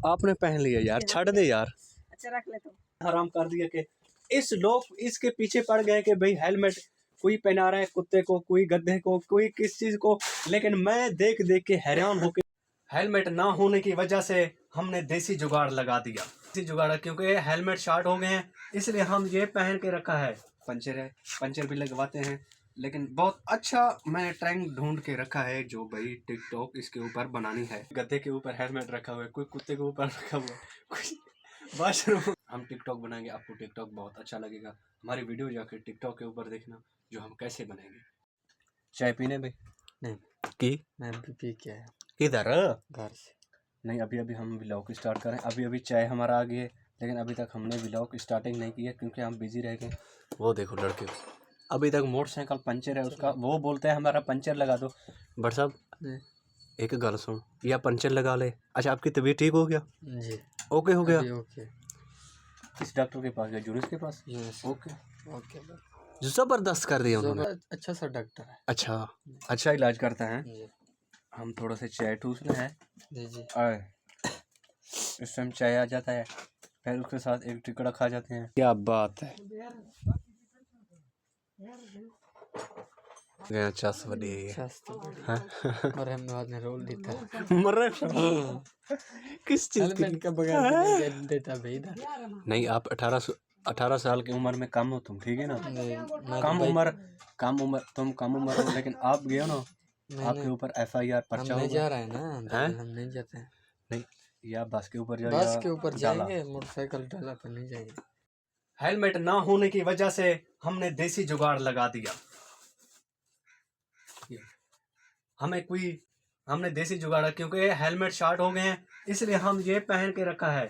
आपने पहन लिया यार, छड़ दे यार। अच्छा रख ले तुम। हराम कर दिया कि इस लोग इसके पीछे पड़ गए कि भाई हेलमेट कोई पहना रहा है कुत्ते को, कोई गधे को, कोई किस चीज को, लेकिन मैं देख देख के हैरान होके हेलमेट ना होने की वजह से हमने देसी जुगाड़ लगा दिया। देसी जुगाड़ क्योंकि हेलमेट शॉर्ट हो गए हैं इसलिए हम ये पहन के रखा है। पंचर है, पंचर भी लगवाते हैं, लेकिन बहुत अच्छा मैंने ट्रेंड ढूंढ के रखा है जो भाई टिकटॉक इसके ऊपर बनानी है। गधे के ऊपर हेलमेट रखा हुआ है, कोई कुत्ते के ऊपर रखा हुआ है, कोई वाशरूम। हम टिकटॉक बनाएंगे, आपको टिकटॉक बहुत अच्छा लगेगा। हमारी वीडियो जाकर टिकटॉक के ऊपर देखना जो हम कैसे बनाएंगे। चाय पीने भाई? नहीं की मैं भी पी के आया किधर? घर से। नहीं, अभी अभी हम व्लॉग स्टार्ट करें। अभी अभी चाय हमारा आ गई है, लेकिन अभी तक हमने व्लॉग स्टार्टिंग नहीं की है क्योंकि हम बिजी रह गए। वो देखो लड़के, अभी तक मोटरसाइकिल पंचर है उसका, वो बोलते हैं हमारा पंचर लगा दो। बट साहब एक गल सुन, या पंचर लगा ले। अच्छा, आपकी तबीयत ठीक हो गया? जी ओके हो गया? ओके। किस डॉक्टर के पास गया? जूनिस के पास? ओके ओके जबरदस्त कर दिया उन्होंने। अच्छा सा डॉक्टर है। अच्छा, अच्छा इलाज करता है। जी हम थोड़ा सा चाय ठूस रहे हैं। जी जी। और इस टाइम चाय आ जाता है, फिर उसके साथ एक टिकड़ा खा जाते हैं। क्या बात है। गया चस वडी और हम बाद में रोल देता है। मर किस चीज हेलमेट का बगैर नहीं देता भाई इधर। नहीं, आप 18 साल की उम्र में कम हो तुम, ठीक है ना? कम उम्र तुम कम उम्र हो, लेकिन आप गए हो ना, आपके ऊपर FIR पर्चा नहीं होगा। जा रहा है ना, हम नहीं जाते हैं। नहीं, या बस के ऊपर जाओ, बस के ऊपर जाएंगे, मोटरसाइकिल डाला पर नहीं जाएंगे। हेलमेट ना होने की वजह से हमने देसी जुगाड़ लगा दिया। हमने देसी जुगाड़, क्योंकि हेलमेट शॉर्ट हो गए हैं इसलिए हम ये पहन के रखा है।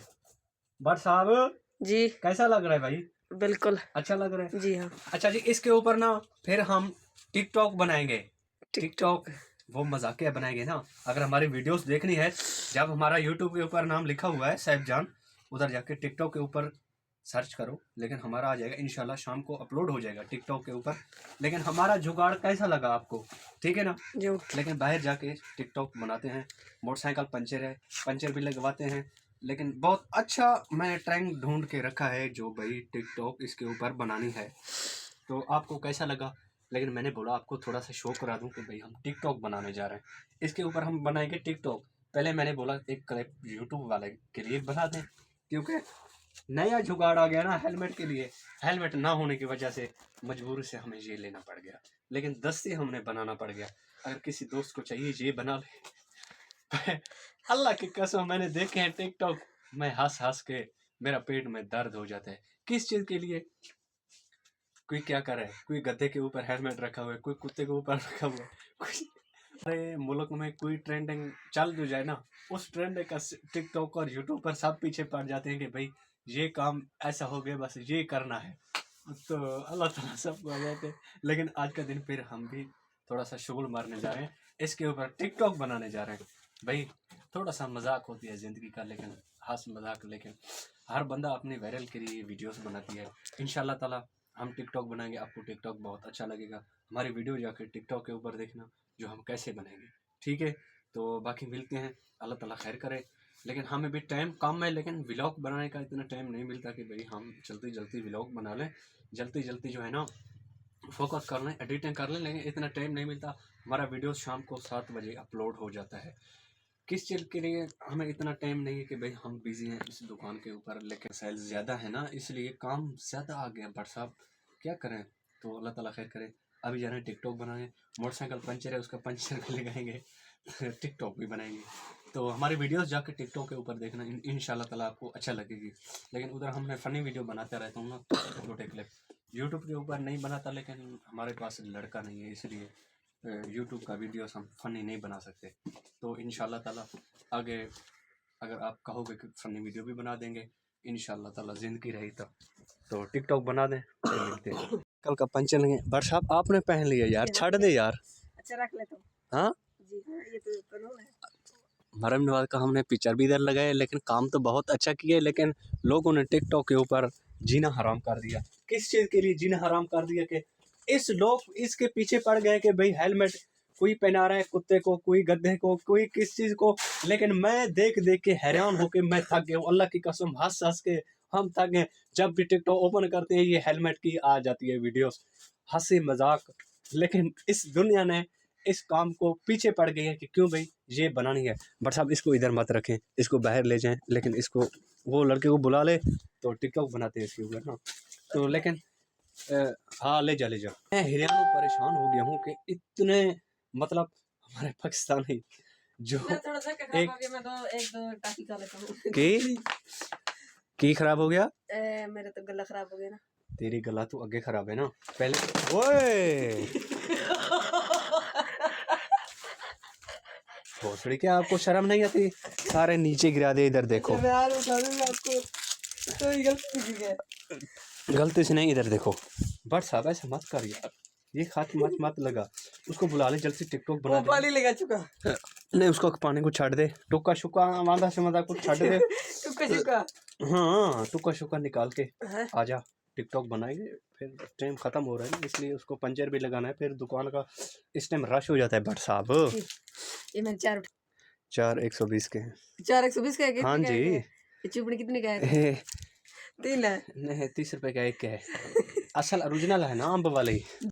बट साहब जी कैसा लग रहा है भाई? बिल्कुल अच्छा लग रहा है जी हाँ। अच्छा जी, इसके ऊपर ना फिर हम टिकटॉक बनाएंगे। टिकटॉक वो मजाकिया बनाएंगे ना। अगर हमारी वीडियोस देखनी है, जब हमारा यूट्यूब के ऊपर नाम लिखा हुआ है सैफ जान, उधर जाके टिकटॉक के ऊपर सर्च करो, लेकिन हमारा आ जाएगा इंशाल्लाह, शाम को अपलोड हो जाएगा टिकटॉक के ऊपर। लेकिन हमारा जुगाड़ कैसा लगा आपको, ठीक है ना? जो लेकिन बाहर जाके टिकटॉक बनाते हैं, मोटरसाइकिल पंचर है, पंचर भी लगवाते हैं, लेकिन बहुत अच्छा मैंने ट्रेंड ढूंढ के रखा है जो भाई टिकटॉक इसके ऊपर बनानी है। तो आपको कैसा लगा? लेकिन मैंने बोला आपको थोड़ा सा शो करा दूं कि भाई हम टिकटॉक बनाने जा रहे हैं, इसके ऊपर हम बनाएंगे टिकटॉक। पहले मैंने बोला एक क्लिप यूट्यूब वाले के लिए बना दें, क्योंकि नया जुगाड़ आ गया ना हेलमेट के लिए। हेलमेट ना होने की वजह से मजबूरी से हमें ये लेना पड़ गया, लेकिन दस्ती हमने बनाना पड़ गया। अगर किसी दोस्त को चाहिए ये बना ले। अल्लाह की कसम, मैंने देखे हैं टिकटॉक, मैं हंस हंस के मेरा पेट में दर्द हो जाता है। किस चीज़ के लिए? कोई क्या कर रहा है, कोई गधे के ऊपर हेलमेट रखा हुआ है, कोई कुत्ते के ऊपर रखा हुआ है, कोई अरे मुल्क में कोई ट्रेंडिंग चल जो जाए ना, उस ट्रेंड का टिकटॉक और यूट्यूब पर सब पीछे पड़ जाते हैं कि भाई ये काम ऐसा हो गया, बस ये करना है। तो अल्लाह ताला सबको आ जाते हैं। लेकिन आज का दिन फिर हम भी थोड़ा सा शुगल मारने जा रहे हैं, इसके ऊपर टिकटॉक बनाने जा रहे हैं। भाई थोड़ा सा मजाक होती है ज़िंदगी का, लेकिन हंस मजाक, लेकिन हर बंदा अपने वायरल के लिए वीडियोस बनाती है। इंशाल्लाह ताला हम टिकटॉक बनाएंगे, आपको टिकटॉक बहुत अच्छा लगेगा। हमारी वीडियो जाकर टिकटॉक के ऊपर देखना जो हम कैसे बनाएंगे, ठीक है? तो बाकी मिलते हैं, अल्लाह ताला खैर करे। लेकिन हमें भी टाइम कम है, लेकिन व्लॉग बनाने का इतना टाइम नहीं मिलता कि भाई हम जल्दी जल्दी व्लॉग बना लें, जल्दी जल्दी जो है ना फोकस कर लें, एडिटिंग कर लें, लेकिन इतना टाइम नहीं मिलता। हमारा वीडियो शाम को 7 बजे अपलोड हो जाता है। किस चीज़ के लिए हमें इतना टाइम नहीं है कि भाई हम बिज़ी हैं इस दुकान के ऊपर, लेकिन सेल्स ज़्यादा है ना, इसलिए काम ज़्यादा आ गया। बट साहब क्या करें, तो अल्लाह ताला खैर करे। अभी जा रहे हैं टिकटॉक बनाने, मोटरसाइकिल पंचर है उसका पंचर भी लगाएंगे, टिकटॉक भी बनाएंगे। तो हमारी वीडियोस जाकर टिकटॉक के ऊपर देखना, इंशाल्लाह ताला आपको अच्छा लगेगी। लेकिन उधर हमने फ़नी वीडियो बनाते रहता हूँ ना, छोटे क्लिप यूट्यूब के ऊपर नहीं बनाता, लेकिन हमारे पास लड़का नहीं है, इसलिए यूट्यूब का वीडियोस हम फ़नी नहीं बना सकते। तो इंशाल्लाह ताला आगे अगर आप कहोगे कि फ़नी वीडियो भी बना देंगे, इंशाल्लाह ताला ज़िंदगी रही तब तो टिकटॉक बना दें। फिर मिलते हैं। कल का पंचर लेंगे। बट साहब आपने पहन लिया यार, छड़ दे यार। अच्छा रख ले तुम। हाँ जी हाँ, ये तो कानून है। मरम नवाज का हमने पिक्चर भी इधर लगाया, लेकिन काम तो बहुत अच्छा किया है, लेकिन लोगों ने टिकटॉक के ऊपर जीना हराम कर दिया। किस चीज़ के लिए जीना हराम कर दिया? कि इस लोग इसके पीछे पड़ गए कि भाई हेलमेट कोई पहना रहा है कुत्ते को, कोई गधे को, कोई किस चीज को, लेकिन मैं देख देख के हैरान होके मैं थक गया हूँ। अल्लाह की कसम, हंस हंस के हम थक गए। जब भी टिकटॉक ओपन करते हैं ये हेलमेट की आ जाती है वीडियोस, हंसी मजाक। लेकिन इस दुनिया ने इस काम को पीछे पड़ गई है कि क्यों भाई ये बनानी है। बट साहब इसको इधर मत रखें, इसको बाहर ले जाएं, लेकिन इसको वो लड़के को बुला ले तो टिकटॉक बनाते हैं इसके ऊपर ना। तो लेकिन हाँ ले जा ले जा। मैं हैरान परेशान हो गया हूँ कि इतने मतलब हमारे पाकिस्तानी जो थोड़ा सा खराब हो गया, मैं तो एक दो टाफी खा लेता हूँ। की खराब हो गया? मेरा तो गला खराब हो गया ना। तेरी गला तो आगे खराब है ना पहले। ओए भोसड़ी, क्या आपको शर्म नहीं आती? सारे नीचे गिरा दे, इधर देखो। यार बता दूंगा आपको, तो ये गलती की है। गलती से नहीं, इधर देखो। बट साहब ऐसे मत कर यार, ये खात मत लगा। उसको बुला ले जल्दी से, टिकटॉक बना वो पानी लगा चुका। नहीं उसको पानी को छाड़ दे, टुक्का शुक्का वादा से मजा कुछ छाड़ दे। चुका चुका। हाँ टुक्का शुक्का निकाल के हैं? आजा, टिकटॉक बनाएंगे। फिर टाइम खत्म हो रहा है ना, इसलिए उसको पंचर भी लगाना है, फिर दुकान का इस टाइम रश हो जाता है। बट साहब ये मैं 4 120 के हैं। 4 120 का है। हाँ जी। ये चुपड़ी कितने का है? 3 है। नहीं 30 रुपए का एक है। असल ओरिजिनल है ना, अम्ब वाले।